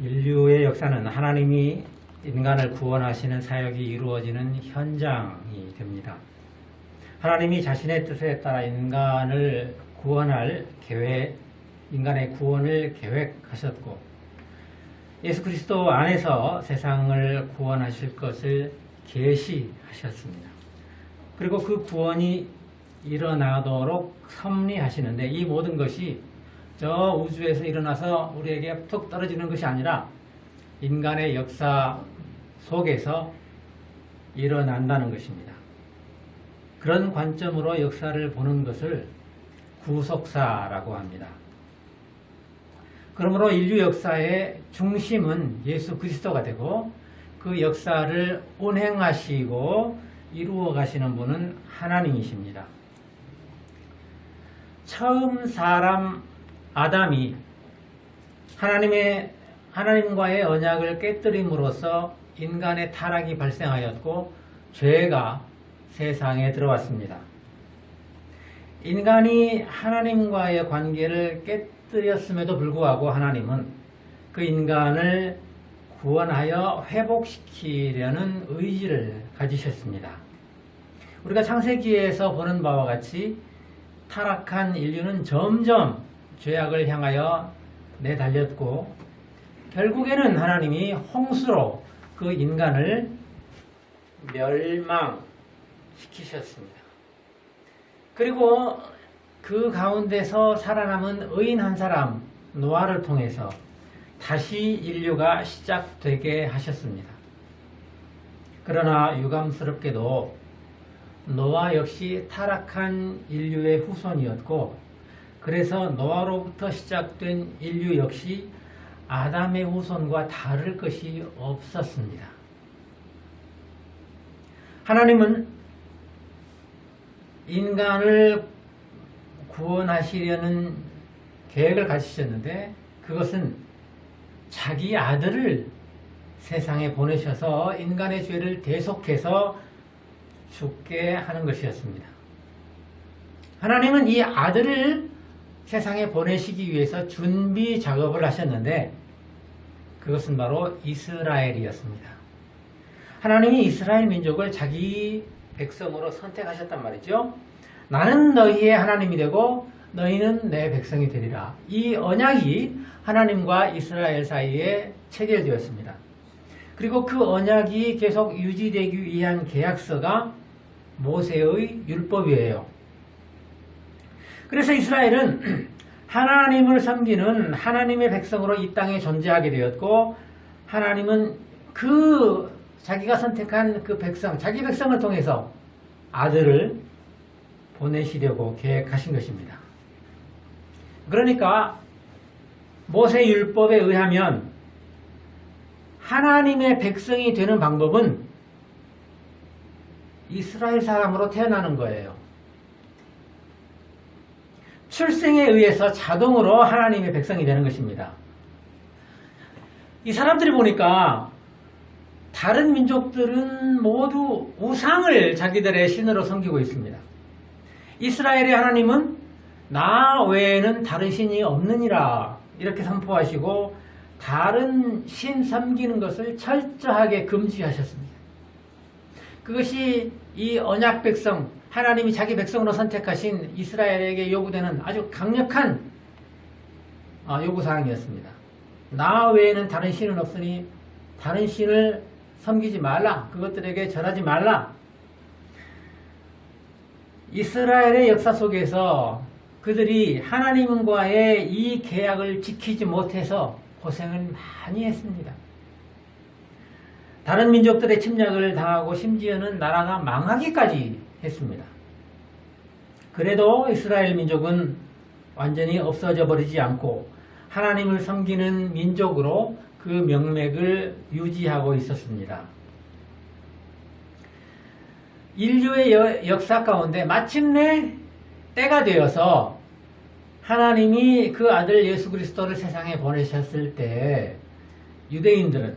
인류의 역사는 하나님이 인간을 구원하시는 사역이 이루어지는 현장이 됩니다. 하나님이 자신의 뜻에 따라 인간을 구원할 계획, 인간의 구원을 계획하셨고 예수 그리스도 안에서 세상을 구원하실 것을 계시하셨습니다. 그리고 그 구원이 일어나도록 섭리하시는데 이 모든 것이 저 우주에서 일어나서 우리에게 툭 떨어지는 것이 아니라 인간의 역사 속에서 일어난다는 것입니다. 그런 관점으로 역사를 보는 것을 구속사라고 합니다. 그러므로 인류 역사의 중심은 예수 그리스도가 되고 그 역사를 운행하시고 이루어 가시는 분은 하나님이십니다. 처음 사람 아담이 하나님과의 언약을 깨뜨림으로써 인간의 타락이 발생하였고 죄가 세상에 들어왔습니다. 인간이 하나님과의 관계를 깨뜨렸음에도 불구하고 하나님은 그 인간을 구원하여 회복시키려는 의지를 가지셨습니다. 우리가 창세기에서 보는 바와 같이 타락한 인류는 점점 죄악을 향하여 내달렸고 결국에는 하나님이 홍수로 그 인간을 멸망시키셨습니다. 그리고 그 가운데서 살아남은 의인 한 사람 노아를 통해서 다시 인류가 시작되게 하셨습니다. 그러나 유감스럽게도 노아 역시 타락한 인류의 후손이었고 그래서 노아로부터 시작된 인류 역시 아담의 후손과 다를 것이 없었습니다. 하나님은 인간을 구원하시려는 계획을 가지셨는데 그것은 자기 아들을 세상에 보내셔서 인간의 죄를 대속해서 죽게 하는 것이었습니다. 하나님은 이 아들을 세상에 보내시기 위해서 준비 작업을 하셨는데 그것은 바로 이스라엘이었습니다. 하나님이 이스라엘 민족을 자기 백성으로 선택하셨단 말이죠. 나는 너희의 하나님이 되고 너희는 내 백성이 되리라. 이 언약이 하나님과 이스라엘 사이에 체결되었습니다. 그리고 그 언약이 계속 유지되기 위한 계약서가 모세의 율법이에요. 그래서 이스라엘은 하나님을 섬기는 하나님의 백성으로 이 땅에 존재하게 되었고 하나님은 그 자기가 선택한 그 백성, 자기 백성을 통해서 아들을 보내시려고 계획하신 것입니다. 그러니까 모세 율법에 의하면 하나님의 백성이 되는 방법은 이스라엘 사람으로 태어나는 거예요. 출생에 의해서 자동으로 하나님의 백성이 되는 것입니다. 이 사람들이 보니까 다른 민족들은 모두 우상을 자기들의 신으로 섬기고 있습니다. 이스라엘의 하나님은 나 외에는 다른 신이 없느니라 이렇게 선포하시고 다른 신 섬기는 것을 철저하게 금지하셨습니다. 그것이 이 언약 백성, 하나님이 자기 백성으로 선택하신 이스라엘에게 요구되는 아주 강력한 요구사항이었습니다. 나 외에는 다른 신은 없으니 다른 신을 섬기지 말라. 그것들에게 절하지 말라. 이스라엘의 역사 속에서 그들이 하나님과의 이 계약을 지키지 못해서 고생을 많이 했습니다. 다른 민족들의 침략을 당하고 심지어는 나라가 망하기까지 했습니다. 그래도 이스라엘 민족은 완전히 없어져 버리지 않고 하나님을 섬기는 민족으로 그 명맥을 유지하고 있었습니다. 인류의 역사 가운데 마침내 때가 되어서 하나님이 그 아들 예수 그리스도를 세상에 보내셨을 때 유대인들은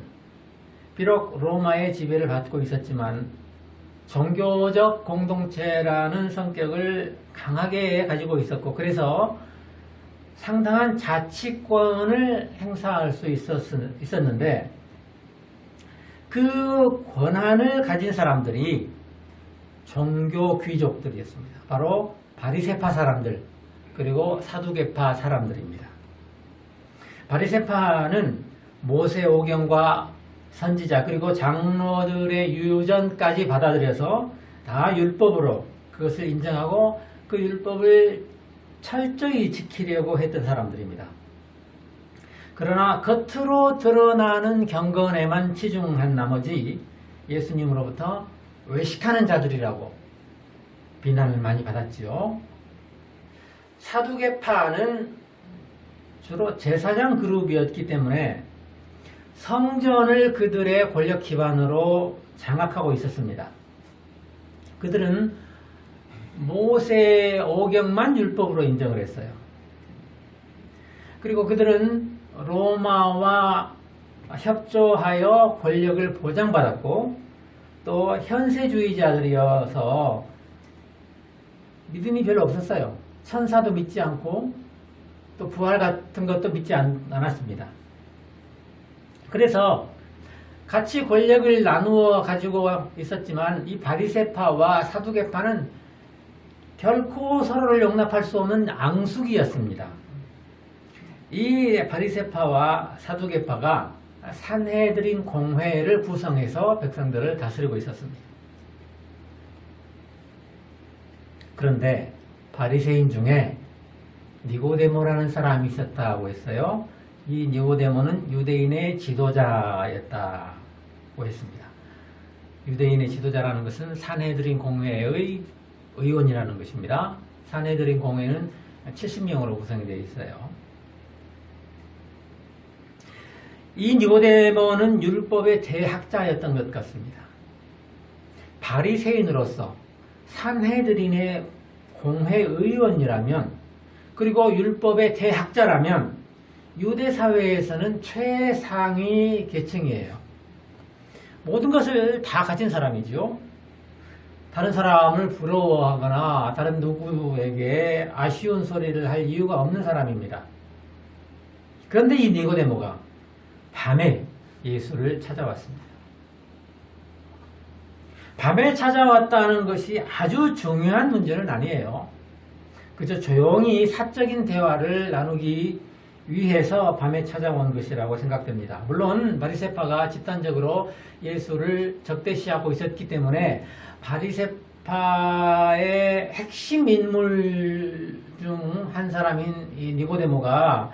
비록 로마의 지배를 받고 있었지만 종교적 공동체라는 성격을 강하게 가지고 있었고 그래서 상당한 자치권을 행사할 수 있었는데 그 권한을 가진 사람들이 종교 귀족들이었습니다. 바로 바리새파 사람들 그리고 사두개파 사람들입니다. 바리새파는 모세오경과 선지자 그리고 장로들의 유전까지 받아들여서 다 율법으로 그것을 인정하고 그 율법을 철저히 지키려고 했던 사람들입니다. 그러나 겉으로 드러나는 경건에만 치중한 나머지 예수님으로부터 외식하는 자들이라고 비난을 많이 받았지요. 사두개파는 주로 제사장 그룹이었기 때문에 성전을 그들의 권력 기반으로 장악하고 있었습니다. 그들은 모세오경만 율법으로 인정을 했어요. 그리고 그들은 로마와 협조하여 권력을 보장받았고 또 현세주의자들이어서 믿음이 별로 없었어요. 천사도 믿지 않고 또 부활 같은 것도 믿지 않았습니다. 그래서 같이 권력을 나누어 가지고 있었지만 이 바리새파와 사두개파는 결코 서로를 용납할 수 없는 앙숙이었습니다. 이 바리새파와 사두개파가 산헤드린 공회를 구성해서 백성들을 다스리고 있었습니다. 그런데 바리새인 중에 니고데모라는 사람이 있었다고 했어요. 이 니고데모는 유대인의 지도자였다고 했습니다. 유대인의 지도자라는 것은 산헤드린 공회의 의원이라는 것입니다. 산헤드린 공회는 70명으로 구성이 되어 있어요. 이 니고데모는 율법의 대학자였던 것 같습니다. 바리새인으로서 산헤드린의 공회의원이라면 그리고 율법의 대학자라면 유대 사회에서는 최상위 계층이에요. 모든 것을 다 가진 사람이죠. 다른 사람을 부러워하거나 다른 누구에게 아쉬운 소리를 할 이유가 없는 사람입니다. 그런데 이 니고데모가 밤에 예수를 찾아왔습니다. 밤에 찾아왔다는 것이 아주 중요한 문제는 아니에요. 그저 조용히 사적인 대화를 나누기 위해서 밤에 찾아온 것이라고 생각됩니다. 물론 바리새파가 집단적으로 예수를 적대시하고 있었기 때문에 바리새파의 핵심 인물 중 한 사람인 이 니고데모가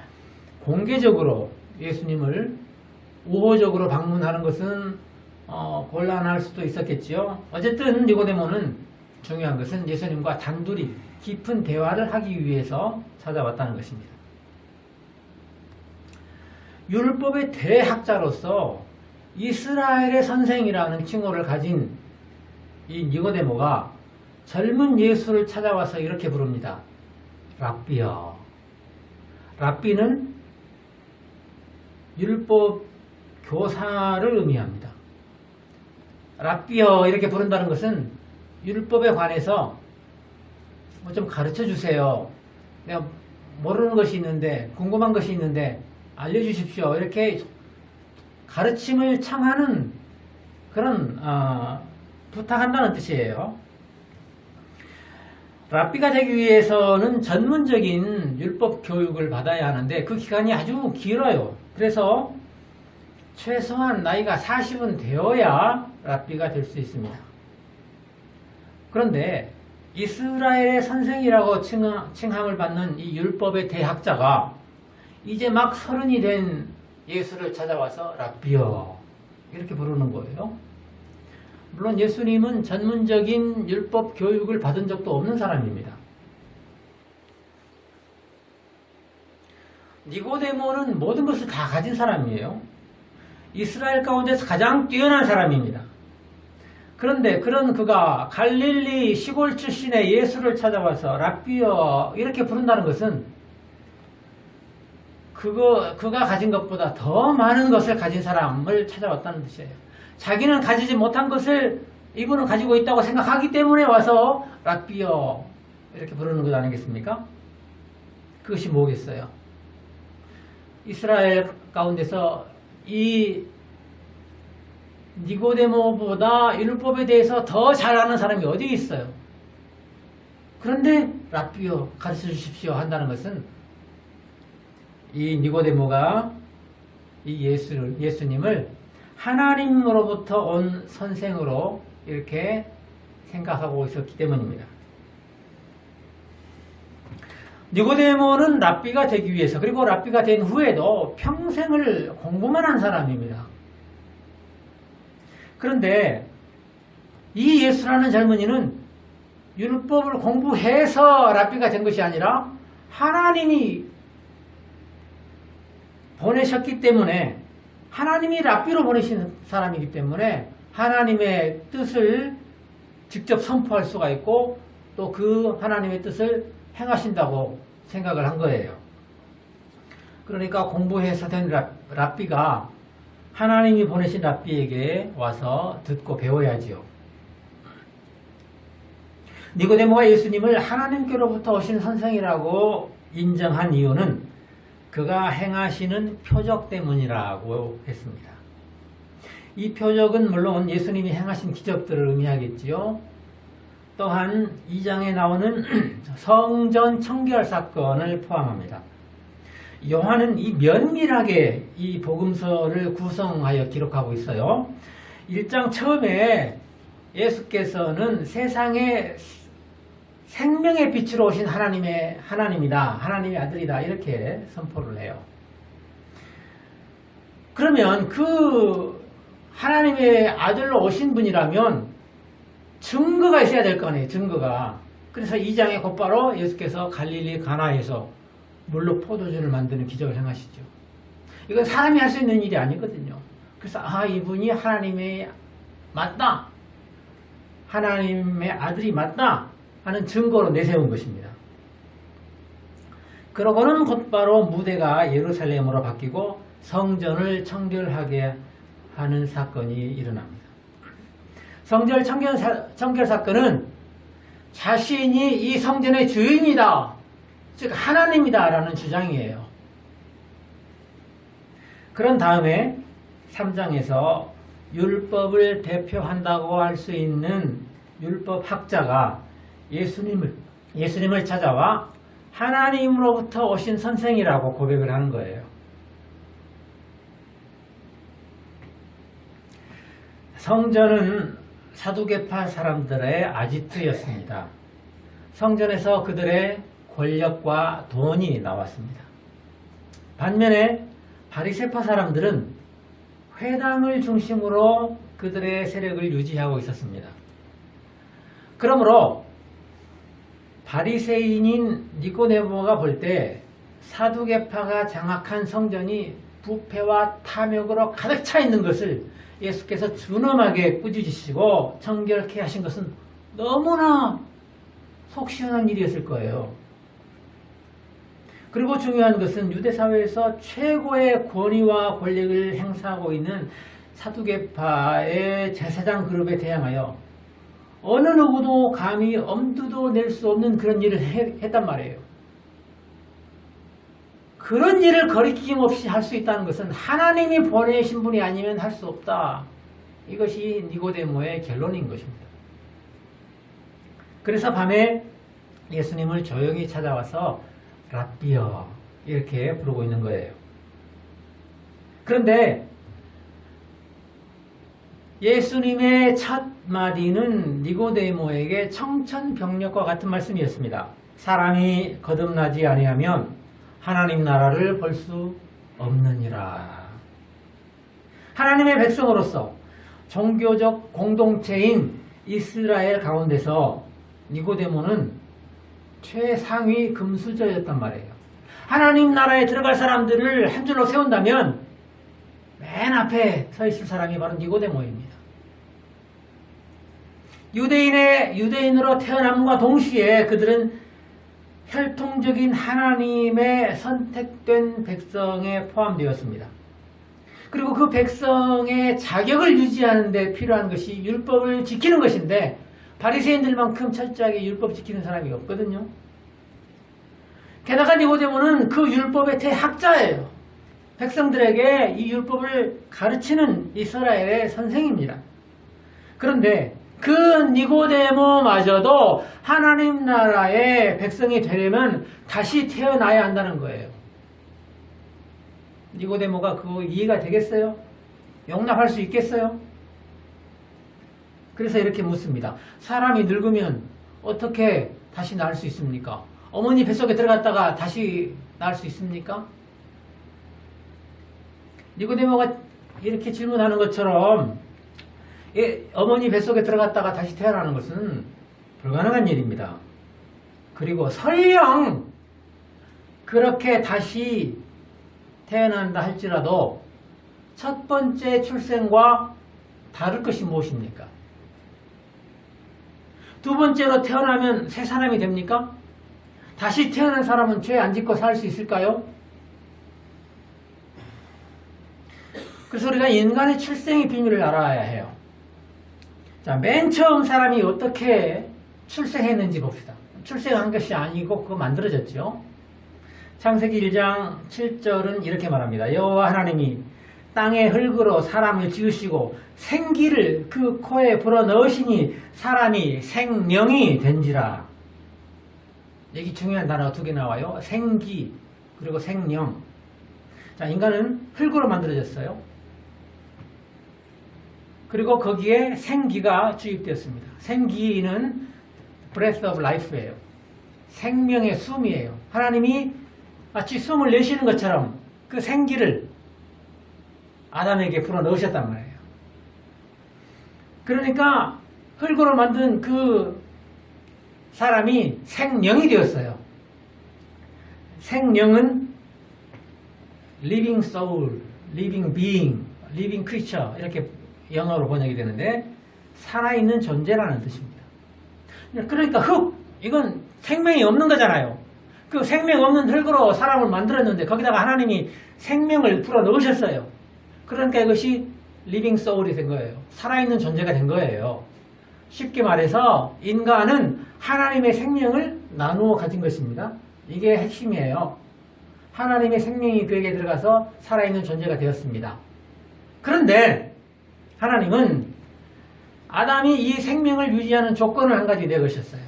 공개적으로 예수님을 우호적으로 방문하는 것은 곤란할 수도 있었겠지요. 어쨌든 니고데모는 중요한 것은 예수님과 단둘이 깊은 대화를 하기 위해서 찾아왔다는 것입니다. 율법의 대학자로서 이스라엘의 선생이라는 칭호를 가진 이 니고데모가 젊은 예수를 찾아와서 이렇게 부릅니다. 랍비여. 랍비는 율법 교사를 의미합니다. 랍비여 이렇게 부른다는 것은 율법에 관해서 뭐 좀 가르쳐 주세요. 내가 모르는 것이 있는데 궁금한 것이 있는데 알려주십시오. 이렇게 가르침을 청하는 그런 부탁한다는 뜻이에요. 랍비가 되기 위해서는 전문적인 율법 교육을 받아야 하는데 그 기간이 아주 길어요. 그래서 최소한 나이가 40은 되어야 랍비가 될 수 있습니다. 그런데 이스라엘의 선생이라고 칭함을 받는 이 율법의 대학자가 이제 막 30이 된 예수를 찾아와서 랍비여 이렇게 부르는 거예요. 물론 예수님은 전문적인 율법 교육을 받은 적도 없는 사람입니다. 니고데모는 모든 것을 다 가진 사람이에요. 이스라엘 가운데서 가장 뛰어난 사람입니다. 그런데 그런 그가 갈릴리 시골 출신의 예수를 찾아와서 랍비여 이렇게 부른다는 것은 그가 가진 것보다 더 많은 것을 가진 사람을 찾아왔다는 뜻이에요. 자기는 가지지 못한 것을 이분은 가지고 있다고 생각하기 때문에 와서 랍비여 이렇게 부르는 것 아니겠습니까? 그것이 뭐겠어요? 이스라엘 가운데서 이 니고데모보다 율법에 대해서 더 잘 아는 사람이 어디 있어요? 그런데 랍비여 가르쳐 주십시오 한다는 것은 이 니고데모가 이 예수님을 하나님으로부터 온 선생으로 이렇게 생각하고 있었기 때문입니다. 니고데모는 랍비가 되기 위해서 그리고 랍비가 된 후에도 평생을 공부만 한 사람입니다. 그런데 이 예수라는 젊은이는 율법을 공부해서 랍비가 된 것이 아니라 하나님이 보내셨기 때문에 하나님이 랍비로 보내신 사람이기 때문에 하나님의 뜻을 직접 선포할 수가 있고 또 그 하나님의 뜻을 행하신다고 생각을 한 거예요. 그러니까 공부해서 된 랍비가 하나님이 보내신 랍비에게 와서 듣고 배워야지요. 니고데모가 예수님을 하나님께로부터 오신 선생이라고 인정한 이유는 그가 행하시는 표적 때문이라고 했습니다. 이 표적은 물론 예수님이 행하신 기적들을 의미하겠지요. 또한 2장에 나오는 성전 청결 사건을 포함합니다. 요한은 이 면밀하게 이 복음서를 구성하여 기록하고 있어요. 1장 처음에 예수께서는 세상에 생명의 빛으로 오신 하나님이다. 하나님의 아들이다. 이렇게 선포를 해요. 그러면 그 하나님의 아들로 오신 분이라면 증거가 있어야 될 거 아니에요. 증거가. 그래서 2장에 곧바로 예수께서 갈릴리 가나에서 물로 포도주를 만드는 기적을 행하시죠. 이건 사람이 할 수 있는 일이 아니거든요. 그래서 이분이 하나님의 맞다. 하나님의 아들이 맞다 하는 증거로 내세운 것입니다. 그러고는 곧바로 무대가 예루살렘으로 바뀌고 성전을 청결하게 하는 사건이 일어납니다. 성전 청결 사건은 자신이 이 성전의 주인이다, 즉 하나님이다 라는 주장이에요. 그런 다음에 3장에서 율법을 대표한다고 할 수 있는 율법학자가 예수님을 찾아와 하나님으로부터 오신 선생이라고 고백을 하는 거예요. 성전은 사두개파 사람들의 아지트였습니다. 성전에서 그들의 권력과 돈이 나왔습니다. 반면에 바리새파 사람들은 회당을 중심으로 그들의 세력을 유지하고 있었습니다. 그러므로 바리새인인 니고데모가 볼 때 사두개파가 장악한 성전이 부패와 탐욕으로 가득 차 있는 것을 예수께서 준엄하게 꾸짖으시고 정결케 하신 것은 너무나 속 시원한 일이었을 거예요. 그리고 중요한 것은 유대사회에서 최고의 권위와 권력을 행사하고 있는 사두개파의 제사장 그룹에 대항하여 어느 누구도 감히 엄두도 낼 수 없는 그런 일을 했단 말이에요. 그런 일을 거리낌 없이 할 수 있다는 것은 하나님이 보내신 분이 아니면 할 수 없다. 이것이 니고데모의 결론인 것입니다. 그래서 밤에 예수님을 조용히 찾아와서 랍비여 이렇게 부르고 있는 거예요. 그런데 예수님의 첫 마디는 니고데모에게 청천벽력과 같은 말씀이었습니다. 사람이 거듭나지 아니하면 하나님 나라를 볼 수 없느니라. 하나님의 백성으로서 종교적 공동체인 이스라엘 가운데서 니고데모는 최상위 금수저였단 말이에요. 하나님 나라에 들어갈 사람들을 한 줄로 세운다면 맨 앞에 서 있을 사람이 바로 니고데모입니다. 유대인으로 태어남과 동시에 그들은 혈통적인 하나님의 선택된 백성에 포함되었습니다. 그리고 그 백성의 자격을 유지하는 데 필요한 것이 율법을 지키는 것인데 바리새인들만큼 철저하게 율법 지키는 사람이 없거든요. 게다가 니고데모는 그 율법의 대학자예요. 백성들에게 이 율법을 가르치는 이스라엘의 선생입니다. 그런데 그 니고데모마저도 하나님 나라의 백성이 되려면 다시 태어나야 한다는 거예요. 니고데모가 그거 이해가 되겠어요? 용납할 수 있겠어요? 그래서 이렇게 묻습니다. 사람이 늙으면 어떻게 다시 낳을 수 있습니까? 어머니 뱃속에 들어갔다가 다시 낳을 수 있습니까? 니고데모가 이렇게 질문하는 것처럼 어머니 뱃속에 들어갔다가 다시 태어나는 것은 불가능한 일입니다. 그리고 설령 그렇게 다시 태어난다 할지라도 첫 번째 출생과 다를 것이 무엇입니까? 두 번째로 태어나면 새 사람이 됩니까? 다시 태어난 사람은 죄 안 짓고 살 수 있을까요? 그래서 우리가 인간의 출생의 비밀을 알아야 해요. 자, 맨 처음 사람이 어떻게 출생했는지 봅시다. 출생한 것이 아니고 그거 만들어졌죠. 창세기 1장 7절은 이렇게 말합니다. 여호와 하나님이 땅의 흙으로 사람을 지으시고 생기를 그 코에 불어넣으시니 사람이 생명이 된지라. 여기 중요한 단어가 두 개 나와요. 생기 그리고 생명. 자, 인간은 흙으로 만들어졌어요. 그리고 거기에 생기가 주입되었습니다. 생기는 breath of life예요. 생명의 숨이에요. 하나님이 마치 숨을 내쉬는 것처럼 그 생기를 아담에게 불어넣으셨단 말이에요. 그러니까 흙으로 만든 그 사람이 생명이 되었어요. 생명은 living soul, living being, living creature 이렇게 영어로 번역이 되는데 살아있는 존재라는 뜻입니다. 그러니까 흙, 이건 생명이 없는 거잖아요. 그 생명 없는 흙으로 사람을 만들었는데 거기다가 하나님이 생명을 불어넣으셨어요. 그러니까 이것이 living soul이 된 거예요. 살아있는 존재가 된 거예요. 쉽게 말해서 인간은 하나님의 생명을 나누어 가진 것입니다. 이게 핵심이에요. 하나님의 생명이 그에게 들어가서 살아있는 존재가 되었습니다. 그런데 하나님은 아담이 이 생명을 유지하는 조건을 한 가지 내걸으셨어요.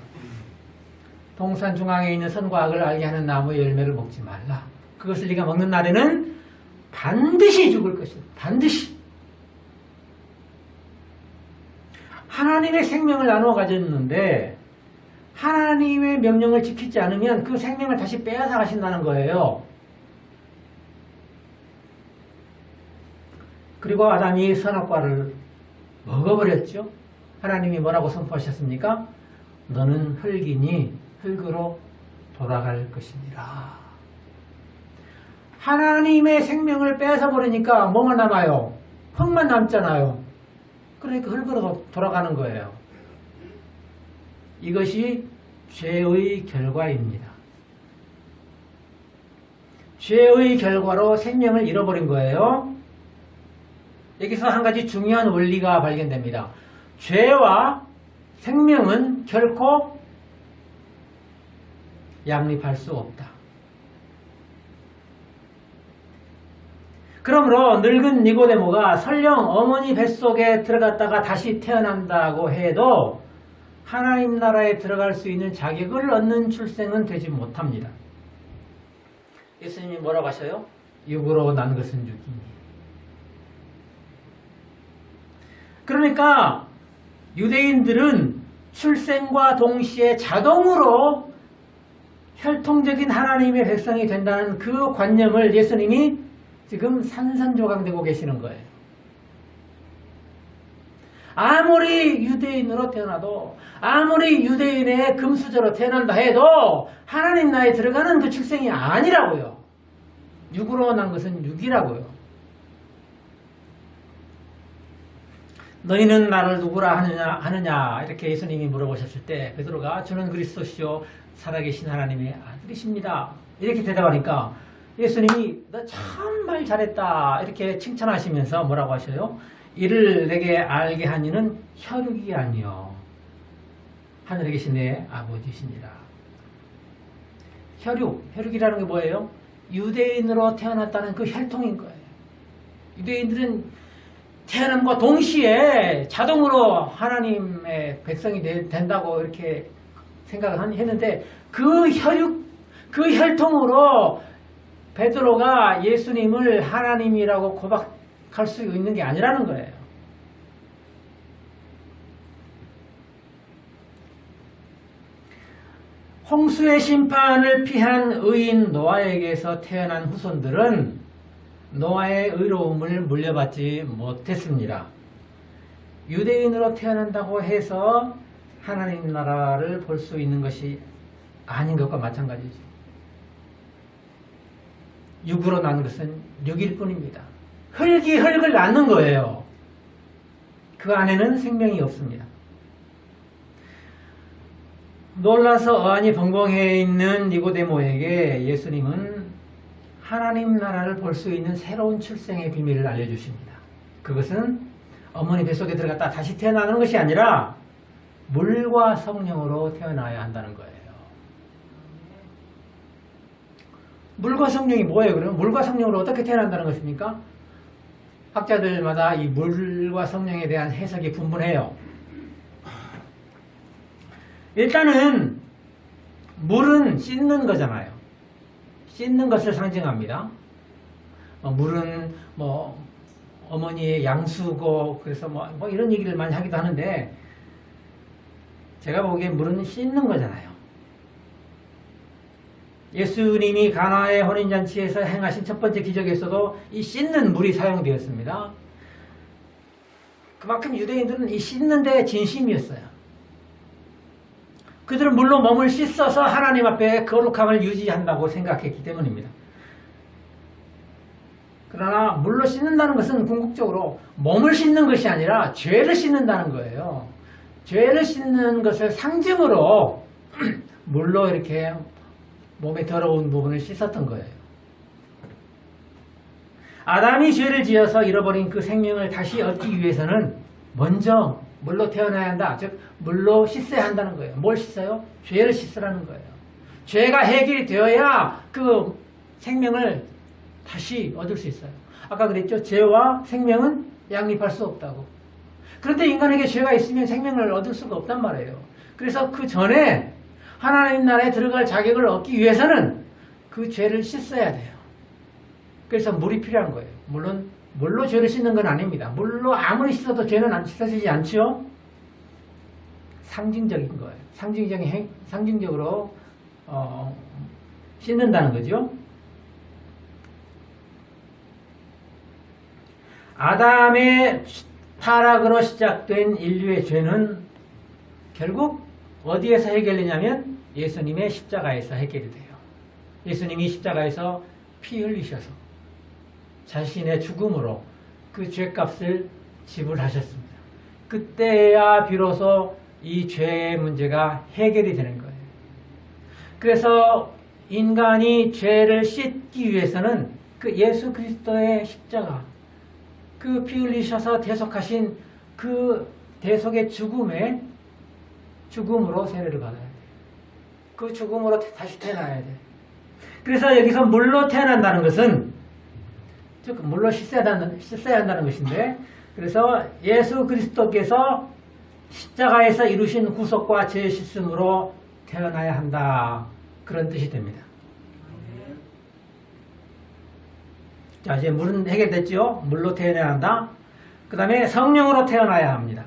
동산 중앙에 있는 선과 악을 알게 하는 나무의 열매를 먹지 말라. 그것을 네가 먹는 날에는 반드시 죽을 것이다. 반드시. 하나님의 생명을 나누어 가졌는데 하나님의 명령을 지키지 않으면 그 생명을 다시 빼앗아 가신다는 거예요. 그리고 아담이 선악과를 먹어버렸죠. 하나님이 뭐라고 선포하셨습니까? 너는 흙이니 흙으로 돌아갈 것이니라. 하나님의 생명을 빼앗아 버리니까 뭐만 남아요? 흙만 남잖아요. 그러니까 흙으로 돌아가는 거예요. 이것이 죄의 결과입니다. 죄의 결과로 생명을 잃어버린 거예요. 여기서 한 가지 중요한 원리가 발견됩니다. 죄와 생명은 결코 양립할 수 없다. 그러므로 늙은 니고데모가 설령 어머니 뱃속에 들어갔다가 다시 태어난다고 해도 하나님 나라에 들어갈 수 있는 자격을 얻는 출생은 되지 못합니다. 예수님이 뭐라고 하셔요? 육으로 난 것은 육이니. 그러니까 유대인들은 출생과 동시에 자동으로 혈통적인 하나님의 백성이 된다는 그 관념을 예수님이 지금 산산조각내고 계시는 거예요. 아무리 유대인으로 태어나도 아무리 유대인의 금수저로 태어난다 해도 하나님 나라에 들어가는 그 출생이 아니라고요. 육으로 난 것은 육이라고요. 너희는 나를 누구라 하느냐 이렇게 예수님이 물어보셨을 때 베드로가 주는 그리스도시요 살아계신 하나님의 아들이십니다. 이렇게 대답하니까 예수님이 너 참말 잘했다 이렇게 칭찬하시면서 뭐라고 하셔요? 이를 내게 알게 한 이는 혈육이 아니요 하늘에 계신 내 아버지시니라. 혈육이라는 게 뭐예요? 유대인으로 태어났다는 그 혈통인 거예요. 유대인들은 태어남과 동시에 자동으로 하나님의 백성이 된다고 이렇게 생각을 했는데 그 혈통으로 베드로가 예수님을 하나님이라고 고백할 수 있는 게 아니라는 거예요. 홍수의 심판을 피한 의인 노아에게서 태어난 후손들은 노아의 의로움을 물려받지 못했습니다. 유대인으로 태어난다고 해서 하나님 나라를 볼 수 있는 것이 아닌 것과 마찬가지죠. 육으로 난 것은 육일 뿐입니다. 흙이 흙을 낳는 거예요. 그 안에는 생명이 없습니다. 놀라서 어안이 벙벙해 있는 니고데모에게 예수님은 하나님 나라를 볼 수 있는 새로운 출생의 비밀을 알려주십니다. 그것은 어머니 뱃속에 들어갔다 다시 태어나는 것이 아니라 물과 성령으로 태어나야 한다는 거예요. 물과 성령이 뭐예요? 그러면 물과 성령으로 어떻게 태어난다는 것입니까? 학자들마다 이 물과 성령에 대한 해석이 분분해요. 일단은 물은 씻는 거잖아요. 씻는 것을 상징합니다. 물은 어머니의 양수고 그래서 뭐 이런 얘기를 많이 하기도 하는데 제가 보기엔 물은 씻는 거잖아요. 예수님이 가나의 혼인잔치에서 행하신 첫 번째 기적에서도 이 씻는 물이 사용되었습니다. 그만큼 유대인들은 이 씻는 데 진심이었어요. 그들은 물로 몸을 씻어서 하나님 앞에 거룩함을 유지한다고 생각했기 때문입니다. 그러나 물로 씻는다는 것은 궁극적으로 몸을 씻는 것이 아니라 죄를 씻는다는 거예요. 죄를 씻는 것을 상징으로 물로 이렇게 몸에 더러운 부분을 씻었던 거예요. 아담이 죄를 지어서 잃어버린 그 생명을 다시 얻기 위해서는 먼저 물로 태어나야 한다. 즉 물로 씻어야 한다는 거예요. 뭘 씻어요? 죄를 씻으라는 거예요. 죄가 해결이 되어야 그 생명을 다시 얻을 수 있어요. 아까 그랬죠. 죄와 생명은 양립할 수 없다고. 그런데 인간에게 죄가 있으면 생명을 얻을 수가 없단 말이에요. 그래서 그 전에 하나님 나라에 들어갈 자격을 얻기 위해서는 그 죄를 씻어야 돼요. 그래서 물이 필요한 거예요. 물론 물로 죄를 씻는 건 아닙니다. 물로 아무리 씻어도 죄는 안 씻어지지 않지요. 상징적인 거예요. 상징적으로 씻는다는 거죠. 아담의 타락으로 시작된 인류의 죄는 결국 어디에서 해결되냐면 예수님의 십자가에서 해결이 돼요. 예수님이 십자가에서 피 흘리셔서 자신의 죽음으로 그 죄값을 지불하셨습니다. 그때야 비로소 이 죄의 문제가 해결이 되는 거예요. 그래서 인간이 죄를 씻기 위해서는 그 예수 그리스도의 십자가, 그 피 흘리셔서 대속하신 그 대속의 죽음으로 세례를 받아야 돼요. 그 죽음으로 다시 태어나야 돼요. 그래서 여기서 물로 태어난다는 것은 즉 물로 씻어야 한다는 것인데, 그래서 예수 그리스도께서 십자가에서 이루신 구속과 죄 씻음으로 태어나야 한다, 그런 뜻이 됩니다. 자, 이제 물은 해결됐죠. 물로 태어나야 한다. 그 다음에 성령으로 태어나야 합니다.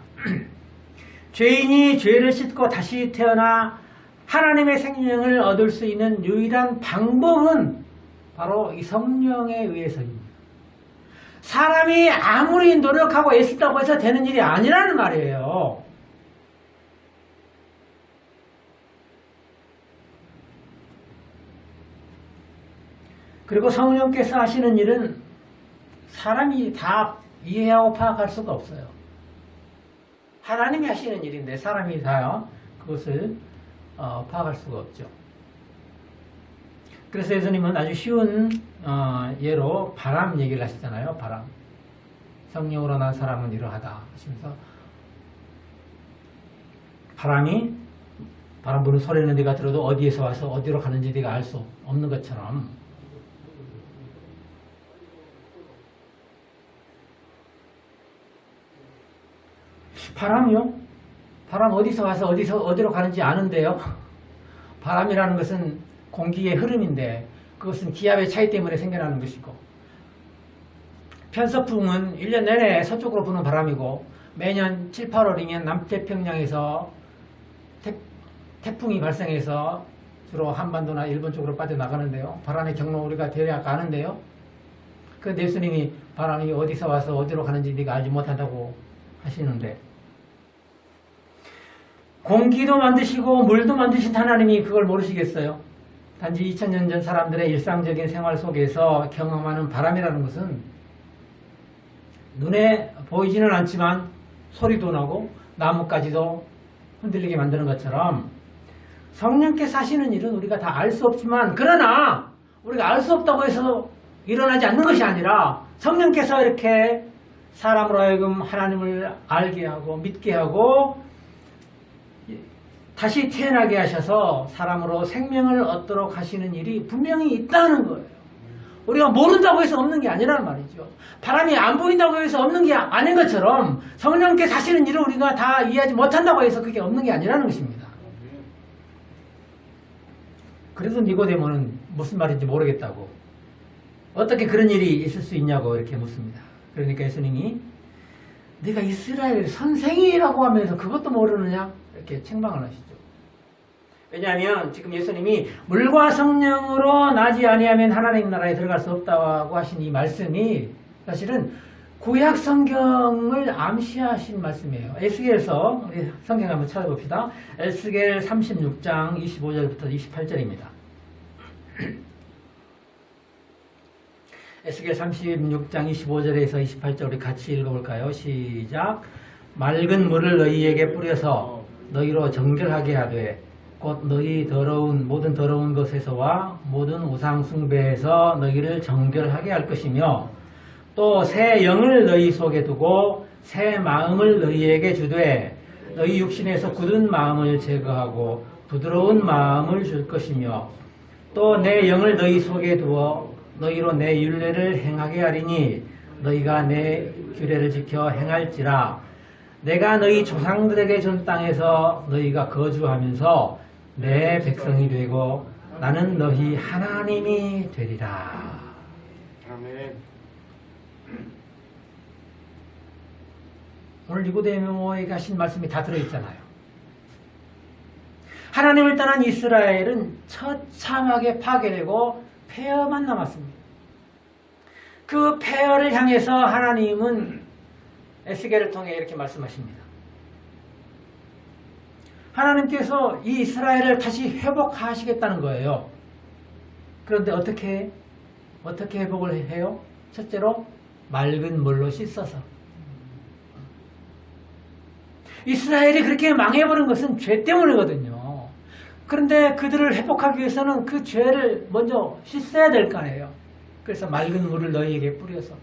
죄인이 죄를 씻고 다시 태어나 하나님의 생명을 얻을 수 있는 유일한 방법은 바로 이 성령에 의해서입니다. 사람이 아무리 노력하고 애쓴다고 해서 되는 일이 아니라는 말이에요. 그리고 성령께서 하시는 일은 사람이 다 이해하고 파악할 수가 없어요. 하나님이 하시는 일인데 사람이 다 그것을 파악할 수가 없죠. 그래서 예수님은 아주 쉬운 예로 바람 얘기를 하시잖아요. 바람. 성령으로 난 사람은 이러하다 하시면서 바람 부는 소리는 네가 들어도 어디에서 와서 어디로 가는지 네가 알 수 없는 것처럼 바람이요? 바람 어디서 와서 어디로 가는지 아는데요. 바람이라는 것은 공기의 흐름인데 그것은 기압의 차이 때문에 생겨나는 것이고, 편서풍은 1년 내내 서쪽으로 부는 바람이고 매년 7, 8월이면 남태평양에서 태풍이 발생해서 주로 한반도나 일본 쪽으로 빠져나가는데요. 바람의 경로 우리가 대략 아는데요. 그런데 예수님이 바람이 어디서 와서 어디로 가는지 네가 알지 못한다고 하시는데, 공기도 만드시고 물도 만드신 하나님이 그걸 모르시겠어요? 단지 2000년 전 사람들의 일상적인 생활 속에서 경험하는 바람이라는 것은 눈에 보이지는 않지만 소리도 나고 나뭇가지도 흔들리게 만드는 것처럼 성령께서 하시는 일은 우리가 다 알 수 없지만, 그러나 우리가 알 수 없다고 해서 일어나지 않는 것이 아니라 성령께서 이렇게 사람으로 하여금 하나님을 알게 하고 믿게 하고 다시 태어나게 하셔서 사람으로 생명을 얻도록 하시는 일이 분명히 있다는 거예요. 우리가 모른다고 해서 없는 게 아니란 말이죠. 바람이 안 보인다고 해서 없는 게 아닌 것처럼 성령께서 하시는 일을 우리가 다 이해하지 못한다고 해서 그게 없는 게 아니라는 것입니다. 그래서 니고데모는 무슨 말인지 모르겠다고, 어떻게 그런 일이 있을 수 있냐고 이렇게 묻습니다. 그러니까 예수님이 네가 이스라엘 선생이라고 하면서 그것도 모르느냐 이렇게 책망을 하시죠. 왜냐하면 지금 예수님이 물과 성령으로 나지 아니하면 하나님 나라에 들어갈 수 없다고 하신 이 말씀이 사실은 구약 성경을 암시하신 말씀이에요. 에스겔서 우리 성경 한번 찾아봅시다. 에스겔 36장 25절부터 28절입니다. 에스겔 36장 25절에서 28절 우리 같이 읽어볼까요? 시작. 맑은 물을 너희에게 뿌려서 너희로 정결하게 하되 곧 너희 모든 더러운 것에서와 모든 우상 숭배에서 너희를 정결하게 할 것이며, 또 새 영을 너희 속에 두고 새 마음을 너희에게 주되 너희 육신에서 굳은 마음을 제거하고 부드러운 마음을 줄 것이며, 또 내 영을 너희 속에 두어 너희로 내 율례를 행하게 하리니 너희가 내 규례를 지켜 행할지라. 내가 너희 조상들에게 준 땅에서 너희가 거주하면서 내 백성이 되고 나는 너희 하나님이 되리라. 아멘. 오늘 니고데모에게 하신 말씀이 다 들어있잖아요. 하나님을 떠난 이스라엘은 처참하게 파괴되고 폐허만 남았습니다. 그 폐허를 향해서 하나님은 에스겔을 통해 이렇게 말씀하십니다. 하나님께서 이 이스라엘을 다시 회복하시겠다는 거예요. 그런데 어떻게 회복을 해요? 첫째로 맑은 물로 씻어서. 이스라엘이 그렇게 망해버린 것은 죄 때문이거든요. 그런데 그들을 회복하기 위해서는 그 죄를 먼저 씻어야 될 거 아니에요. 그래서 맑은 물을 너희에게 뿌려서.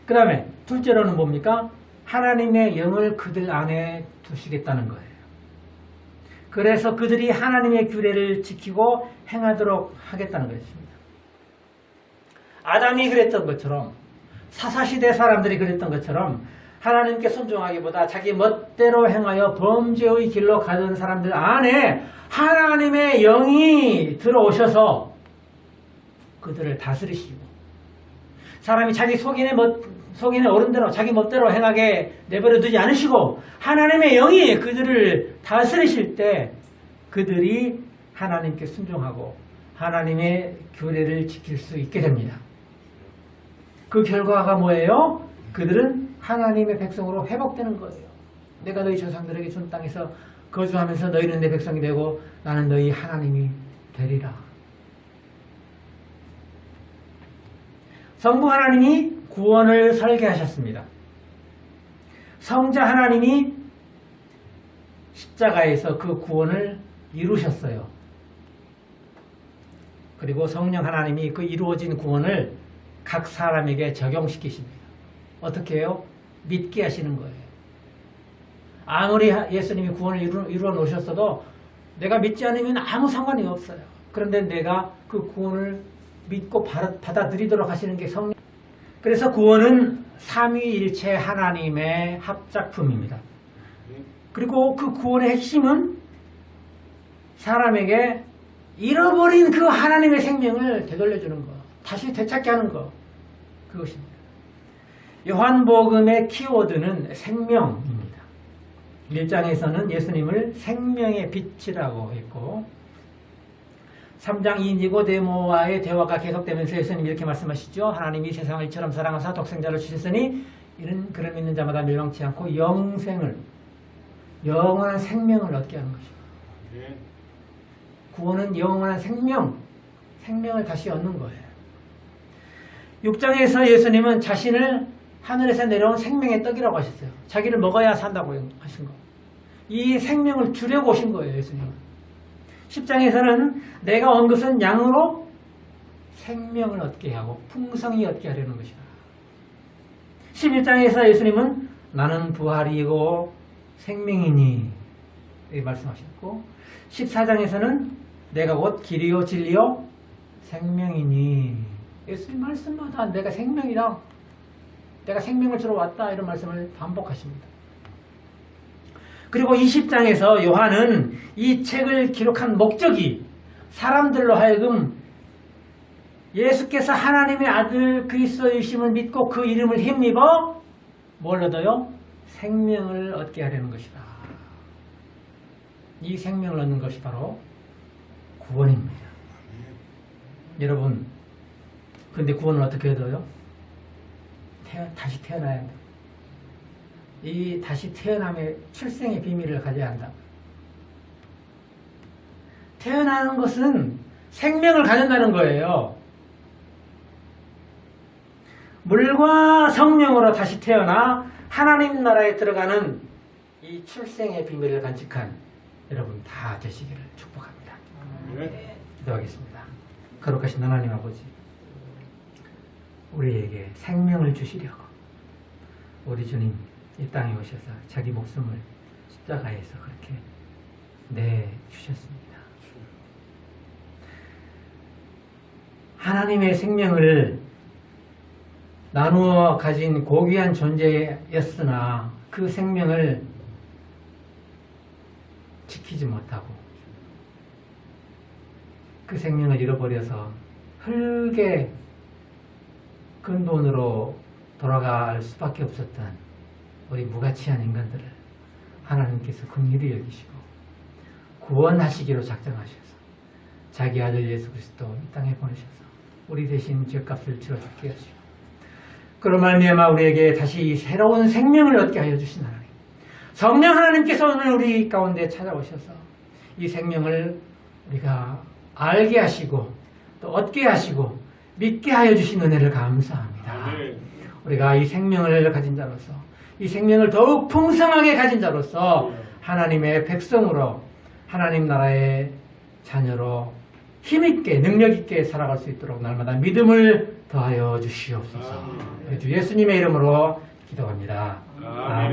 그 다음에 둘째로는 뭡니까? 하나님의 영을 그들 안에 두시겠다는 거예요. 그래서 그들이 하나님의 규례를 지키고 행하도록 하겠다는 것입니다. 아담이 그랬던 것처럼, 사사시대 사람들이 그랬던 것처럼 하나님께 순종하기보다 자기 멋대로 행하여 범죄의 길로 가던 사람들 안에 하나님의 영이 들어오셔서 그들을 다스리시고, 사람이 자기 속인의 어른대로 자기 멋대로 행하게 내버려 두지 않으시고 하나님의 영이 그들을 다스리실 때 그들이 하나님께 순종하고 하나님의 규례를 지킬 수 있게 됩니다. 그 결과가 뭐예요? 그들은 하나님의 백성으로 회복되는 거예요. 내가 너희 조상들에게 준 땅에서 거주하면서 너희는 내 백성이 되고 나는 너희 하나님이 되리라. 성부 하나님이 구원을 설계하셨습니다. 성자 하나님이 십자가에서 그 구원을 이루셨어요. 그리고 성령 하나님이 그 이루어진 구원을 각 사람에게 적용시키십니다. 어떻게 해요? 믿게 하시는 거예요. 아무리 예수님이 구원을 이루어 놓으셨어도 내가 믿지 않으면 아무 상관이 없어요. 그런데 내가 그 구원을 믿고 받아들이도록 하시는 게 성령. 그래서 구원은 삼위일체 하나님의 합작품입니다. 그리고 그 구원의 핵심은 사람에게 잃어버린 그 하나님의 생명을 되돌려주는 것, 다시 되찾게 하는 것, 그것입니다. 요한복음의 키워드는 생명입니다. 1장에서는 예수님을 생명의 빛이라고 했고 3장 이 니고데모와의 대화가 계속되면서 예수님이 이렇게 말씀하시죠. 하나님이 세상을 이처럼 사랑하사 독생자를 주셨으니 이는 그를 믿는 자마다 멸망치 않고 영원한 생명을 얻게 하는 것입니다. 구원은 영원한 생명을 다시 얻는 거예요. 6장에서 예수님은 자신을 하늘에서 내려온 생명의 떡이라고 하셨어요. 자기를 먹어야 산다고 하신 거. 이 생명을 주려고 오신 거예요, 예수님은. 10장에서는 내가 온 것은 양으로 생명을 얻게 하고 풍성히 얻게 하려는 것이다. 11장에서 예수님은 나는 부활이고 생명이니 이렇게 말씀하셨고 14장에서는 내가 곧 길이요 진리요 생명이니 예수님 말씀마다 내가 생명이다. 내가 생명을 주러 왔다. 이런 말씀을 반복하십니다. 그리고 20장에서 요한은 이 책을 기록한 목적이 사람들로 하여금 예수께서 하나님의 아들 그리스도이심을 믿고 그 이름을 힘입어 뭘 얻어요? 생명을 얻게 하려는 것이다. 이 생명을 얻는 것이 바로 구원입니다. 여러분, 근데 구원을 어떻게 얻어요? 다시 태어나야 한다. 이 다시 태어남의 출생의 비밀을 가져야 한다. 태어나는 것은 생명을 가진다는 거예요. 물과 성령으로 다시 태어나 하나님 나라에 들어가는 이 출생의 비밀을 간직한 여러분 다 되시기를 축복합니다. 기도하겠습니다. 거룩하신 하나님 아버지, 우리에게 생명을 주시려고 우리 주님 이 땅에 오셔서 자기 목숨을 십자가에서 그렇게 내주셨습니다. 하나님의 생명을 나누어 가진 고귀한 존재였으나 그 생명을 지키지 못하고 그 생명을 잃어버려서 흙의 근본으로 돌아갈 수밖에 없었던 우리 무가치한 인간들을 하나님께서 긍휼히 여기시고 구원하시기로 작정하셔서 자기 아들 예수 그리스도 이 땅에 보내셔서 우리 대신 죄값을 치러 죽게 하시고 그로 말미암아 우리에게 다시 새로운 생명을 얻게 하여 주신 하나님, 성령 하나님께서 오늘 우리 가운데 찾아오셔서 이 생명을 우리가 알게 하시고 또 얻게 하시고 믿게 하여 주신 은혜를 감사합니다. 우리가 이 생명을 가진 자로서 이 생명을 더욱 풍성하게 가진 자로서 하나님의 백성으로 하나님 나라의 자녀로 힘있게 능력있게 살아갈 수 있도록 날마다 믿음을 더하여 주시옵소서. 주 예수님의 이름으로 기도합니다. 아멘.